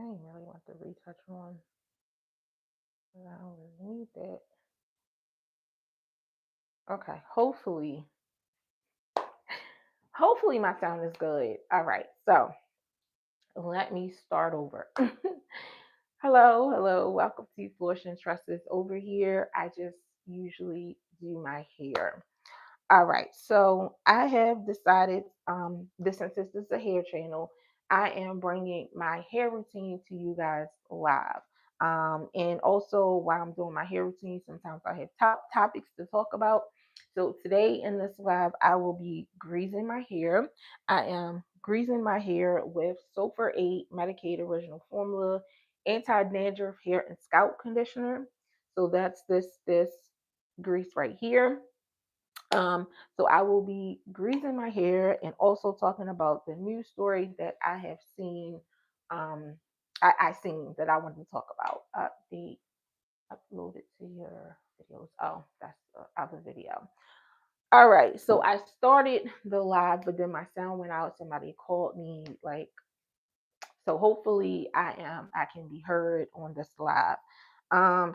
I didn't really want to retouch on, but I don't really need that. Okay, hopefully my sound is good. All right, so let me start over. Hello, welcome to Flourish and Tresses. Over here, I just usually do my hair. All right, so I have decided, this since this is a hair channel, I am bringing my hair routine to you guys live. And also, while I'm doing my hair routine, sometimes I have topics to talk about. So today in this live, I will be greasing my hair. I am greasing my hair with Sulfur 8 Medicaid Original Formula Anti-Dandruff Hair and Scalp Conditioner. So that's this grease right here. Um, so I will be greasing my hair and also talking about the news story that I have seen. Um, I seen that I wanted to talk about. The uploaded to your videos. Oh, that's the other video. All right. So I started the live, but then my sound went out. Somebody called me like, so hopefully I can be heard on this live.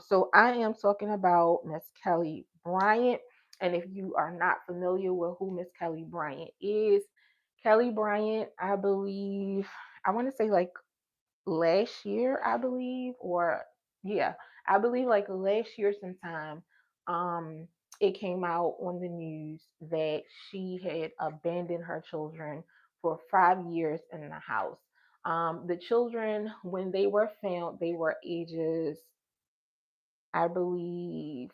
So I am talking about Miss Kelli Bryant. And if you are not familiar with who Miss Kelli Bryant is, Kelli Bryant, I believe, I want to say like last year, I believe, or yeah, I believe like last year sometime, um, it came out on the news that she had abandoned her children for 5 years in the house. The children, when they were found, they were ages, I believe,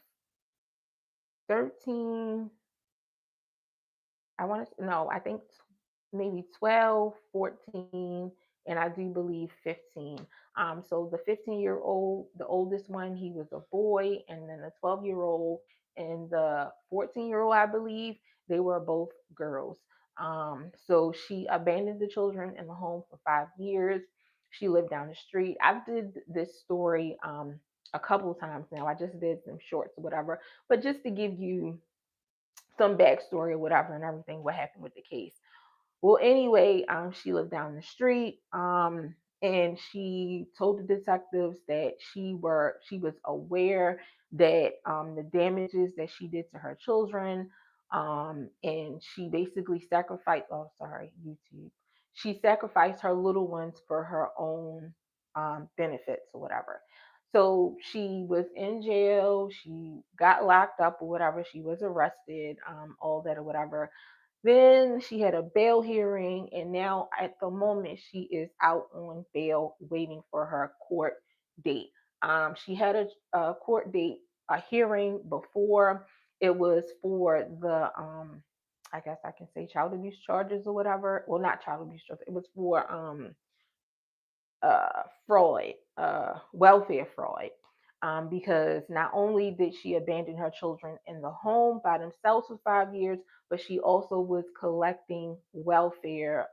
13. I want to, no, I think maybe 12, 14, and I do believe 15. So the 15-year-old, the oldest one, he was a boy, and then the 12-year-old and the 14-year-old, I believe, they were both girls. So she abandoned the children in the home for 5 years. She lived down the street. I did this story a couple times now. I just did some shorts or whatever, but just to give you some backstory or whatever and everything, what happened with the case. Well, anyway, she lived down the street, and she told the detectives that she was aware that the damages that she did to her children, and she basically sacrificed. Oh, sorry, YouTube. She sacrificed her little ones for her own benefits or whatever. So she was in jail. She got locked up or whatever. She was arrested, all that or whatever. Then she had a bail hearing, and now at the moment she is out on bail waiting for her court date. She had a court date, a hearing before. It was for the, I guess I can say child abuse charges or whatever. Well, not child abuse charges. It was for fraud, welfare fraud, because not only did she abandon her children in the home by themselves for 5 years, but she also was collecting welfare,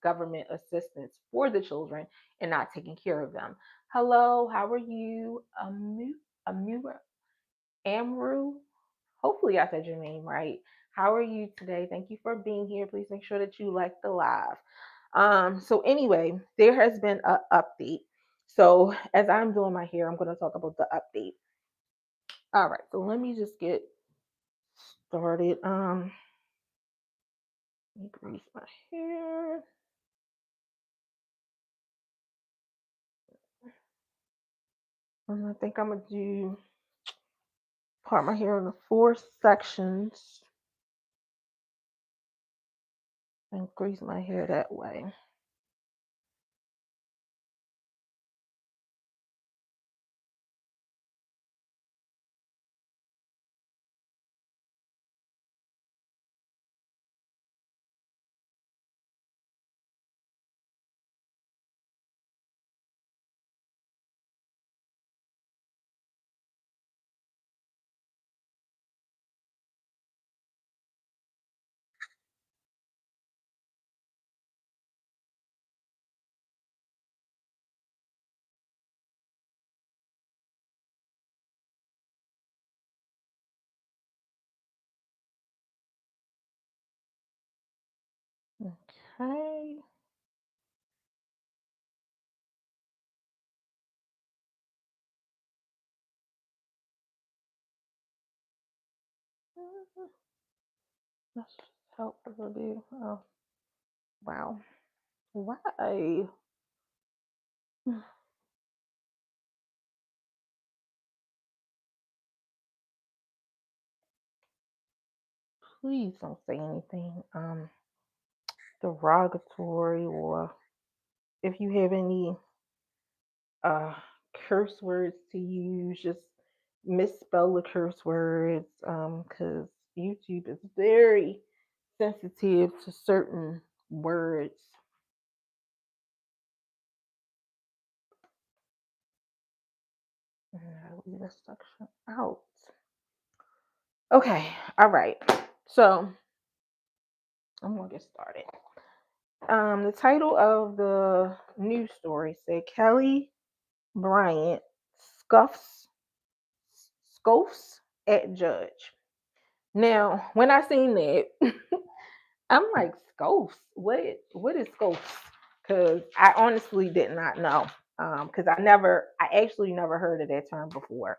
government assistance for the children and not taking care of them. Hello, how are you? Amura, Amru? Hopefully I said your name right. How are you today? Thank you for being here. Please make sure that you like the live. So anyway, there has been an update. So as I'm doing my hair, I'm going to talk about the update. All right, so let me just get started. Let me grease my hair. I think I'm gonna do part my hair into four sections and grease my hair that way. Okay. Let's just help a little bit. Oh, wow. Why? Please don't say anything derogatory, or if you have any uh curse words to use, just misspell the curse words, because YouTube is very sensitive to certain words. I'll leave this section out. Okay, all right. So I'm gonna get started. The title of the news story said Kelly Bryant scuffs scoffs at judge. Now, when I seen that, I'm like, Scoffs? What is Scoffs? Because I honestly did not know. Because I actually never heard of that term before.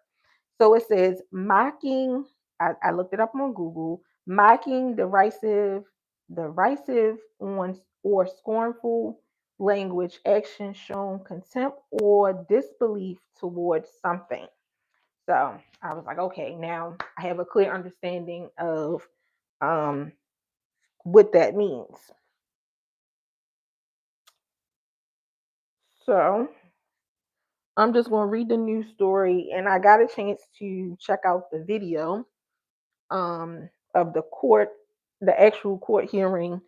So it says mocking. I looked it up on Google. Mocking, derisive on or scornful language, action shown contempt or disbelief towards something. So I was like, okay, now I have a clear understanding of um, what that means. So I'm just going to read the news story, and I got a chance to check out the video of the court, the actual court hearing,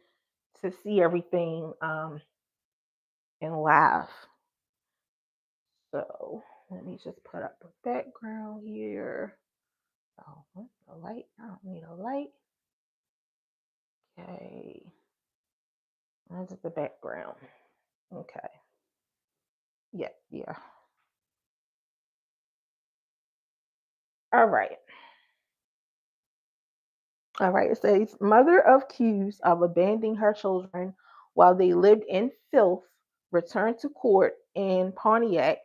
to see everything in live. So let me just put up a background here. Oh, what's the light? I don't need a light. Okay, that's the background. Okay, yeah, yeah. All right. All right, it says mother accused of abandoning her children while they lived in filth returned to court in Pontiac,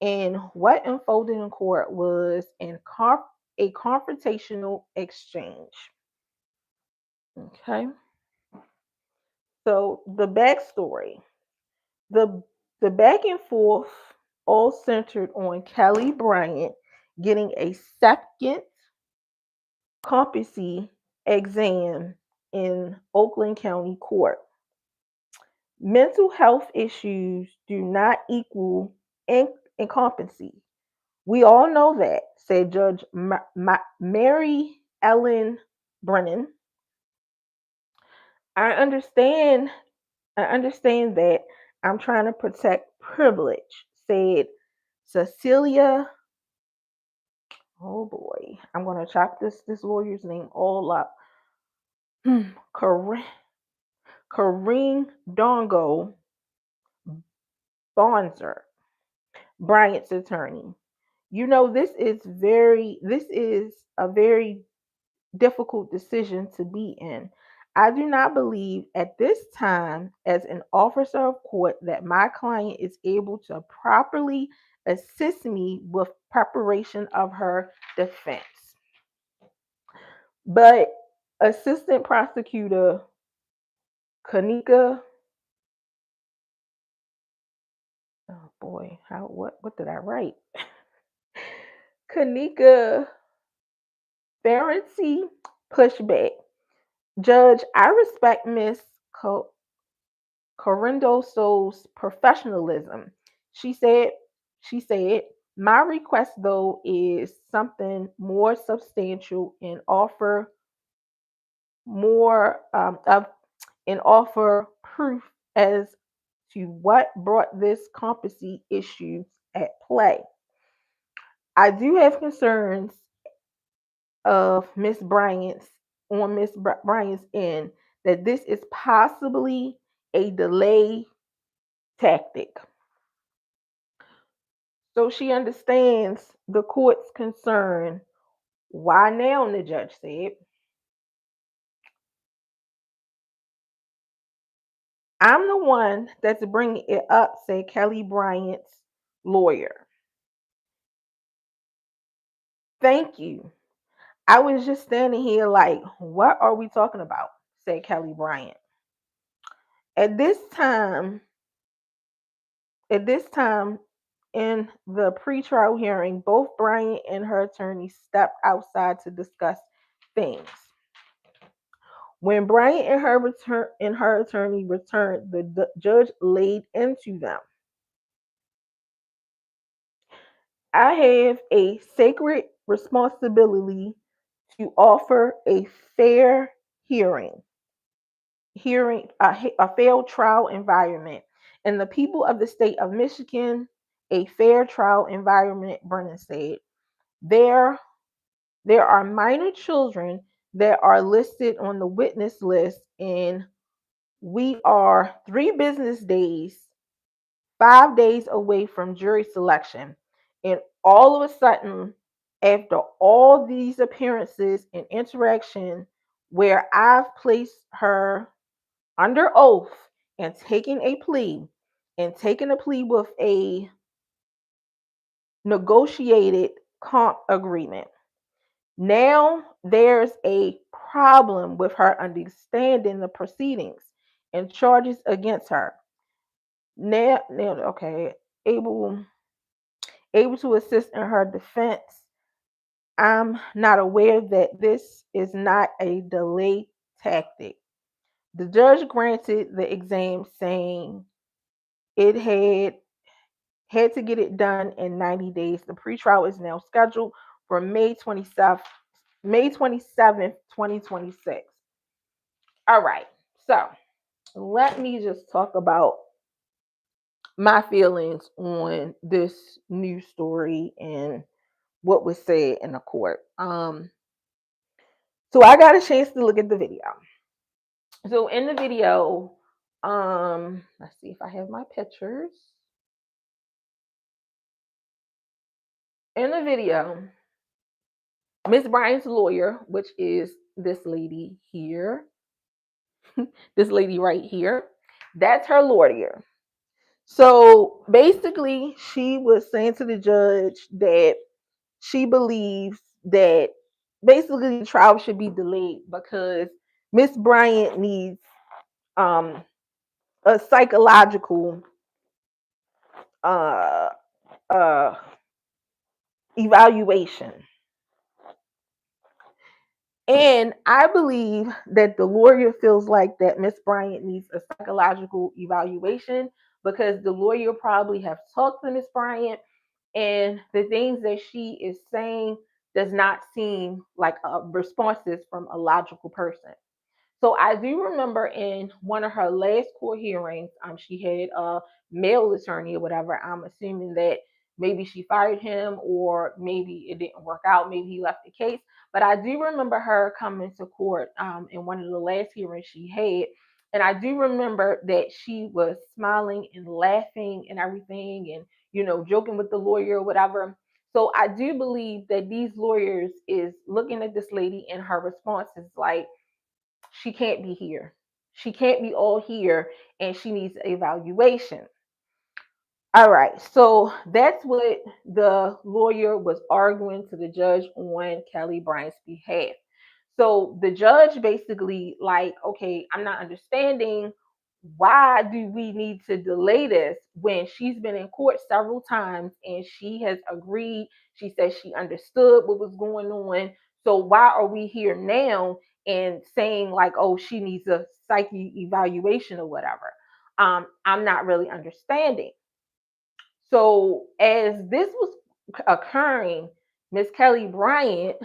and what unfolded in court was a confrontational exchange. Okay, so the backstory, the the back and forth all centered on Kelly Bryant getting a second competency exam in Oakland County Court. Mental health issues do not equal incompetency. We all know that, said Judge Mary Ellen Brennan. I understand. I understand that. I'm trying to protect privilege, said Cecilia. Oh boy, I'm gonna chop this lawyer's name all up. Kareem Dongo Bonzer, Bryant's attorney. This is a very difficult decision to be in. I do not believe at this time, as an officer of court, that my client is able to properly assist me with preparation of her defense. But Assistant Prosecutor Kanika, oh boy, what did I write? Kanika Ferency pushback. Judge, I respect Miss Corindoso's professionalism. She said, she said, my request though is something more substantial and offer more of and offer proof as to what brought this competency issue at play. I do have concerns of Miss Bryant's end that this is possibly a delay tactic. So she understands the court's concern. Why now? The judge said, I'm the one that's bringing it up, said Kelly Bryant's lawyer. Thank you. I was just standing here like, what are we talking about? Said Kelli Bryant. At this time, at this time in the pretrial hearing, both Bryant and her attorney stepped outside to discuss things. When Bryant and her attorney returned, the judge laid into them. I have a sacred responsibility to offer a fair a fair trial environment, and the people of the state of Michigan a fair trial environment. Brennan said, "There, there are minor children that are listed on the witness list, and we are 3 business days, 5 days away from jury selection. And all of a sudden, after all these appearances and interaction where I've placed her under oath and taking a plea with a negotiated comp agreement. Now there's a problem with her understanding the proceedings and charges against her. Now, okay, able able to assist in her defense. I'm not aware that this is not a delay tactic. The judge granted the exam, saying it had to get it done in 90 days. The pretrial is now scheduled for May 27th, 2026. All right. So let me just talk about my feelings on this news story and what was said in the court. So I got a chance to look at the video. So in the video, let's see if I have my pictures. In the video, Miss Bryant's lawyer, which is this lady here, this lady right here, that's her lawyer. So basically, she was saying to the judge that she believes that basically the trial should be delayed because Miss Bryant needs a psychological uh, uh, evaluation. And I believe that the lawyer feels like that Miss Bryant needs a psychological evaluation because the lawyer probably have talked to Miss Bryant and the things that she is saying does not seem like responses from a logical person. So I do remember in one of her last court hearings, she had a male attorney or whatever. I'm assuming that maybe she fired him or maybe it didn't work out. Maybe he left the case. But I do remember her coming to court in one of the last hearings she had. And I do remember that she was smiling and laughing and everything and, joking with the lawyer or whatever. So I do believe that these lawyers is looking at this lady and her response is like, she can't be here. She can't be all here and she needs evaluation. All right, so that's what the lawyer was arguing to the judge on Kelli Bryant's behalf. So the judge basically like, okay, I'm not understanding why do we need to delay this when she's been in court several times and she has agreed. She says she understood what was going on. So why are we here now and saying like, oh, she needs a psyche evaluation or whatever? I'm not really understanding. So as this was occurring, Miss Kelli Bryant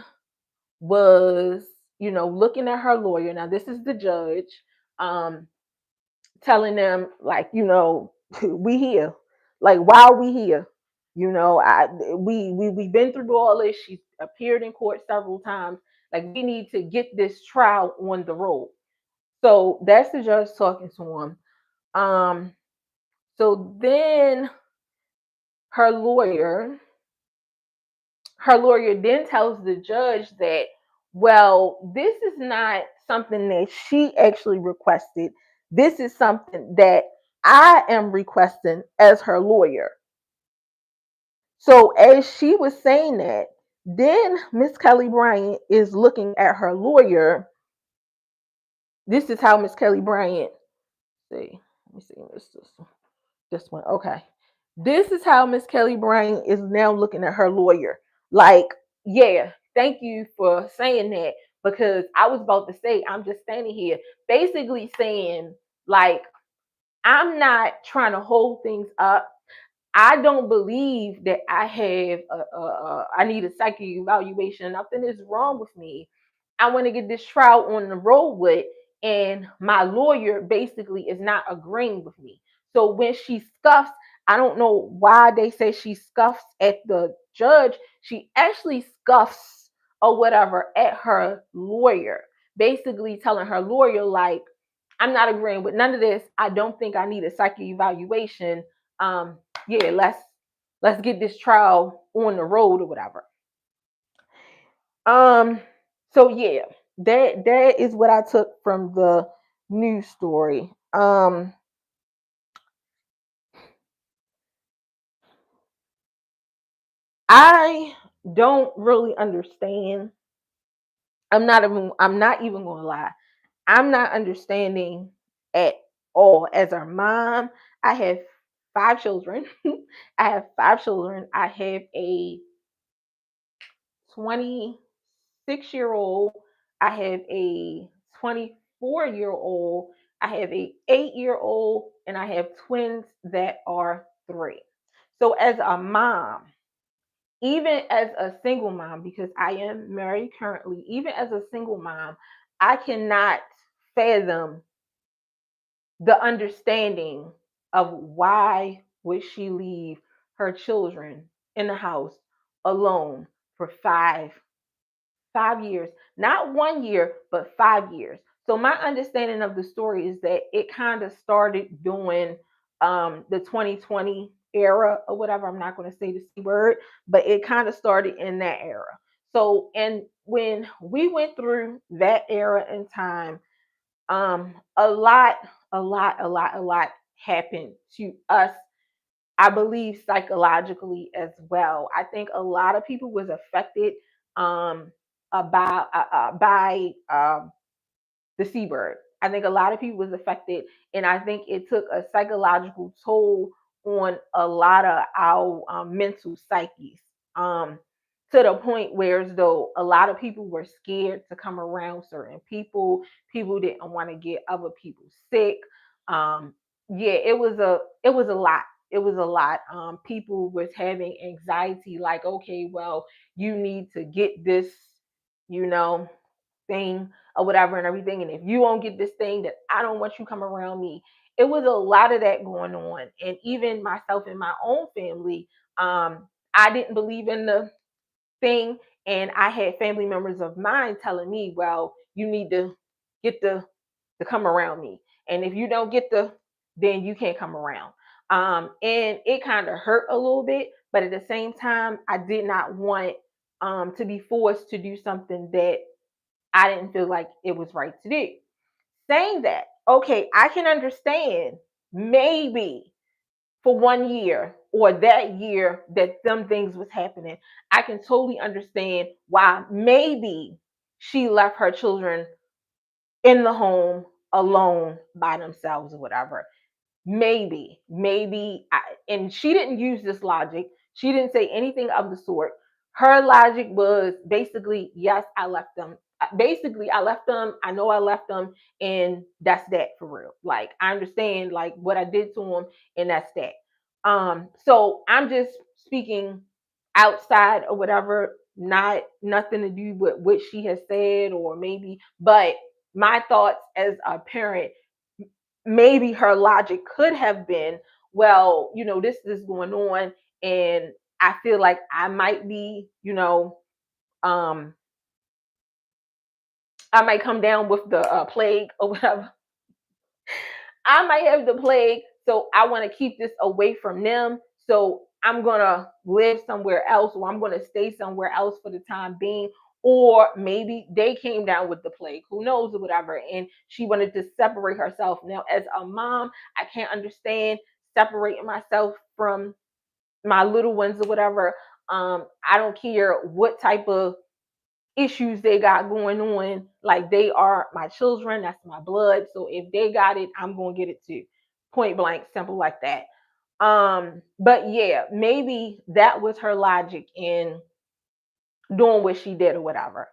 was, looking at her lawyer. Now this is the judge, telling them like, we here. Like, why are we here? We've been through all this. She's appeared in court several times. Like, we need to get this trial on the road. So that's the judge talking to him. So then her lawyer then tells the judge that, well, this is not something that she actually requested. This is something that I am requesting as her lawyer. So as she was saying that, Then Miss Kelly Bryant is looking at her lawyer. This is how Miss Kelly Bryant, see, let me see this one. Okay. This is how Miss Kelly Bryant is now looking at her lawyer. Like, yeah, thank you for saying that, because I was about to say, I'm just standing here basically saying, like, I'm not trying to hold things up. I don't believe that I have I need a psychic evaluation. Nothing is wrong with me. I want to get this trial on the road with, and my lawyer basically is not agreeing with me. So when she scuffs, I don't know why they say she scuffs at the judge. She actually scuffs or whatever at her lawyer, basically telling her lawyer, like, I'm not agreeing with none of this. I don't think I need a psychic evaluation. Yeah, let's get this trial on the road or whatever. Um, so yeah, that is what I took from the news story. I don't really understand. I'm not even gonna lie. I'm not understanding at all. As a mom, I have 5 children. I have 5 children. I have a 26-year-old. I have a 24-year-old. I have a 8-year-old, and I have twins that are 3. So as a mom, even as a single mom, because I am married currently, even as a single mom, I cannot fathom the understanding of why would she leave her children in the house alone for 5 years, not 1 year, but 5 years. So my understanding of the story is that it kind of started during the 2020 era or whatever. I'm not going to say the C word, but it kind of started in that era. So, and when we went through that era in time, a lot, a lot happened to us. I believe psychologically as well. I think a lot of people was affected um, by the seabird. I think a lot of people was affected, and I think it took a psychological toll on a lot of our mental psyches. Um, to the point where as though a lot of people were scared to come around certain people. People didn't want to get other people sick. Yeah, it was a lot. It was a lot. People was having anxiety, like, okay, well, you need to get this, you know, thing or whatever and everything. And if you won't get this thing, then I don't want you come around me. It was a lot of that going on. And even myself and my own family, I didn't believe in the thing. And I had family members of mine telling me, well, you need to get the to come around me. And if you don't get then you can't come around. And it kind of hurt a little bit, but at the same time, I did not want to be forced to do something that I didn't feel like it was right to do. Saying that, okay, I can understand maybe for 1 year or that year that them things was happening. I can totally understand why maybe she left her children in the home alone by themselves or whatever. Maybe, and she didn't use this logic. She didn't say anything of the sort. Her logic was basically, yes, I left them. Basically, I left them. I know I left them, and that's that for real. Like, I understand like what I did to them, and that's that. So I'm just speaking outside or whatever, not nothing to do with what she has said or maybe, but my thoughts as a parent, maybe her logic could have been, well, this is going on, and I feel like I might be, um, I might come down with the plague or whatever. I might have the plague, so I want to keep this away from them. So I'm gonna live somewhere else, or I'm gonna stay somewhere else for the time being. Or maybe they came down with the plague, who knows, or whatever, and she wanted to separate herself. Now, as a mom, I can't understand separating myself from my little ones or whatever. I don't care what type of issues they got going on. Like, they are my children, that's my blood. So if they got it, I'm gonna get it too. Point blank, simple like that. But yeah, maybe that was her logic in doing what she did or whatever.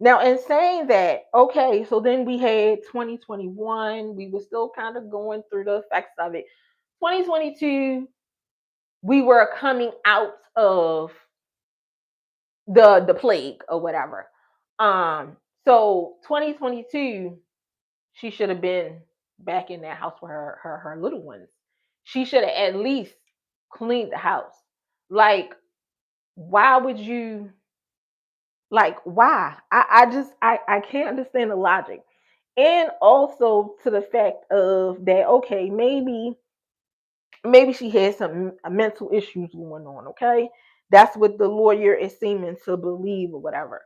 Now, in saying that, okay, so then we had 2021, we were still kind of going through the effects of it. 2022, we were coming out of the plague or whatever. So 2022, she should have been back in that house with her little ones. She should have at least cleaned the house. Like, why would you, like, why? I can't understand the logic. And also to the fact of that, okay, maybe she had some mental issues going on, okay? That's what the lawyer is seeming to believe or whatever.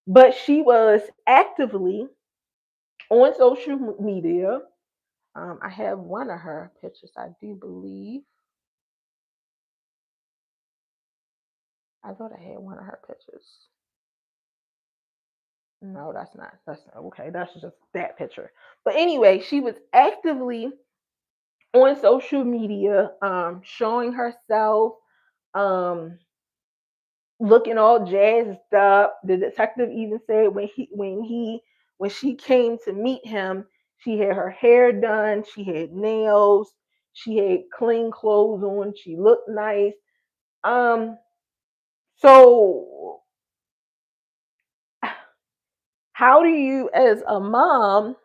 But she was actively on social media. I have one of her pictures, I do believe. I thought I had one of her pictures. No, that's not. That's not okay. That's just that picture. But anyway, she was actively on social media, showing herself, um, looking all jazzed up. The detective even said when she came to meet him, she had her hair done, she had nails, she had clean clothes on, she looked nice. Um, so how do you, as a mom,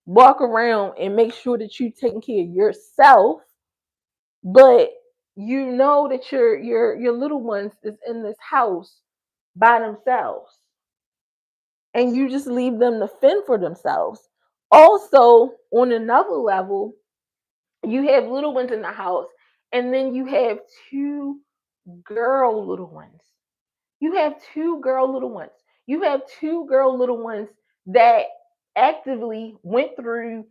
walk around and make sure that you taking care of yourself, but you know that your little ones is in this house by themselves, and you just leave them to fend for themselves? Also, on another level, you have little ones in the house, and then you have two girl little ones. You have two girl little ones. You have two girl little ones that actively went through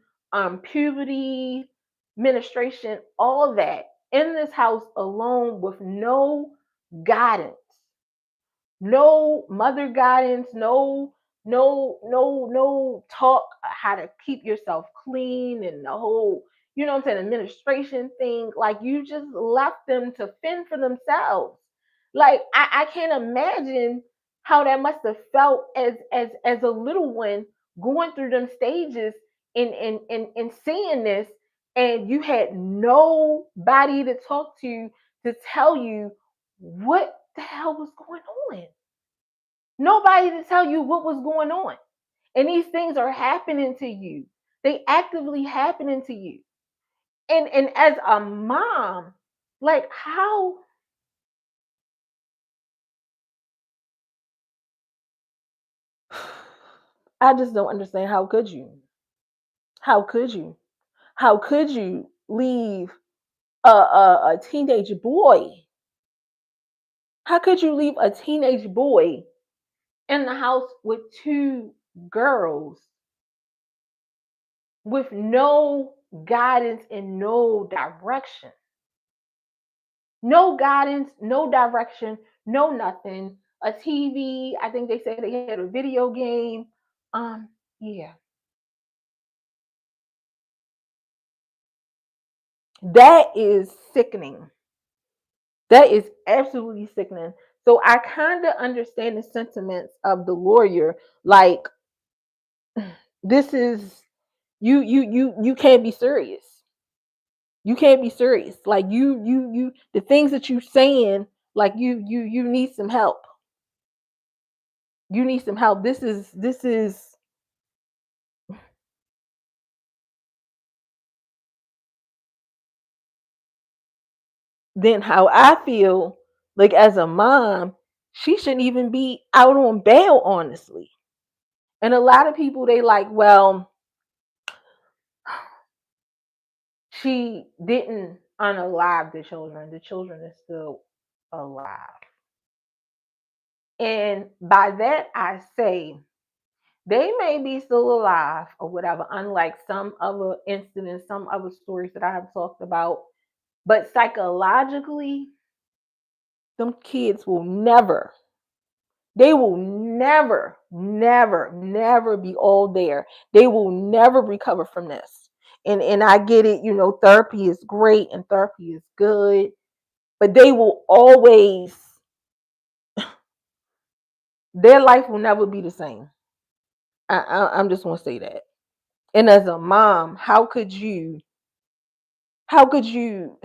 puberty, menstruation, all that in this house alone with no guidance, no mother guidance, no talk how to keep yourself clean and the whole, you know what I'm saying, administration thing. Like, you just left them to fend for themselves. Like, I can't imagine how that must have felt as a little one going through them stages and seeing this, and you had nobody to talk to tell you what the hell was going on. Nobody to tell you what was going on. And these things are happening to you. They actively happening to you. And as a mom, like, how, I just don't understand. How could you? How could you? How could you leave a teenage boy? How could you leave a teenage boy in the house with two girls with no guidance and no direction? No guidance, no direction, no nothing. A TV, I think they said they had a video game. Yeah. That is sickening. That is absolutely sickening. So I kind of understand the sentiments of the lawyer. Like, this is, you can't be serious. You can't be serious. Like, you the things that you saying, like, you need some help. You need some help. This is then how I feel. Like, as a mom, she shouldn't even be out on bail, honestly. And a lot of people, they like, well, she didn't unalive the children. The children are still alive. And by that I say they may be still alive or whatever, unlike some other incidents, some other stories that I have talked about. But psychologically, them kids will never, they will never, never, never be all there. They will never recover from this. And I get it, therapy is great and therapy is good, but they will always, their life will never be the same. I'm just gonna say that. And as a mom, how could you, how could you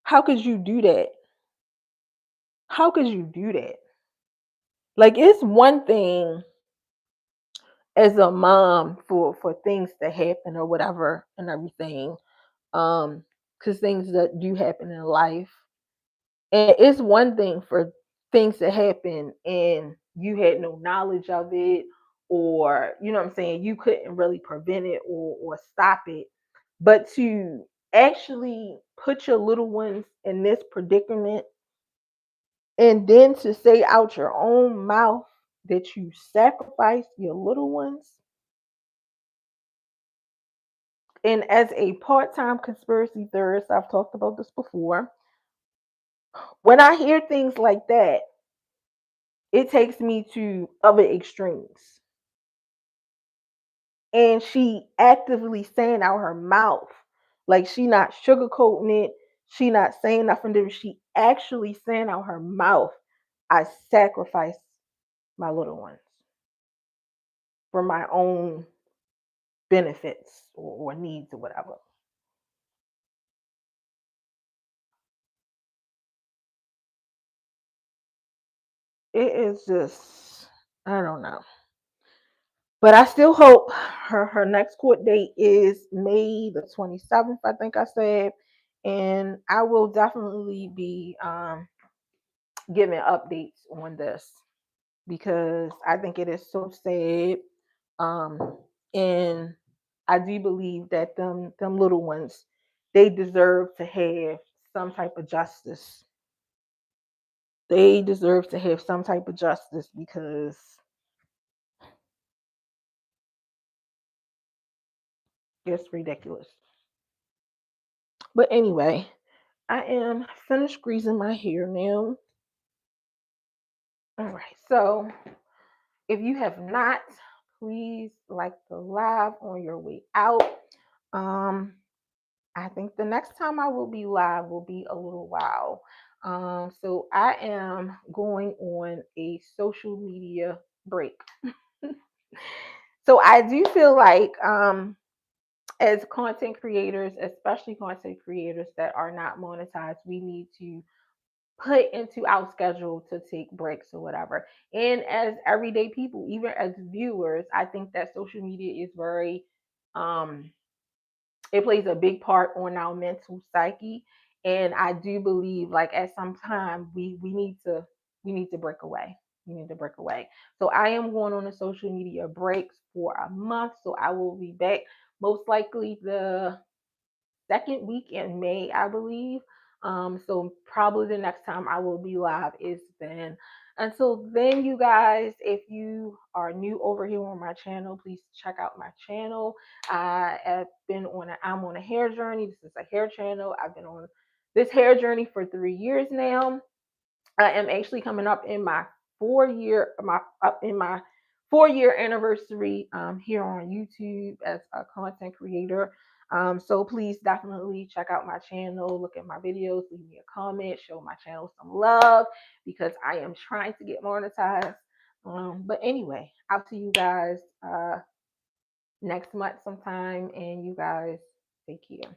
do that? How could you do that? Like, it's one thing as a mom for things to happen or whatever and everything, because things that do happen in life, and it's one thing for things to happen and you had no knowledge of it, or what I'm saying, you couldn't really prevent it or stop it, but to actually put your little ones in this predicament, and then to say out your own mouth that you sacrifice your little ones. And as a part-time conspiracy theorist, I've talked about this before. When I hear things like that, it takes me to other extremes. And she actively saying out her mouth, like, she not sugarcoating it, she not saying nothing different. She actually saying out her mouth, I sacrifice my little ones for my own benefits or needs or whatever. It is just, I don't know. But I still hope her next court date is May the 27th, I think I said. And I will definitely be giving updates on this because I think it is so sad. Um, and I do believe that them little ones, they deserve to have some type of justice. They deserve to have some type of justice because it's ridiculous. But anyway, I am finished greasing my hair now. All right. So if you have not, please like the live on your way out. Um, I think the next time I will be live will be a little while. So I am going on a social media break. So I do feel like as content creators, especially content creators that are not monetized, we need to put into our schedule to take breaks or whatever. And as everyday people, even as viewers, I think that social media is very um it plays a big part on our mental psyche. And I do believe like at some time we need to break away. We need to break away. So I am going on a social media breaks for a month. So I will be back most likely the second week in May, I believe. So probably the next time I will be live is then. Until then, you guys, if you are new over here on my channel, please check out my channel. I'm on a hair journey. This is a hair channel. I've been on this hair journey for 3 years now. I am actually coming up in my 4 year anniversary here on YouTube as a content creator. So please definitely check out my channel, look at my videos, leave me a comment, show my channel some love because I am trying to get monetized. But anyway, I'll see you guys next month sometime, and you guys take care.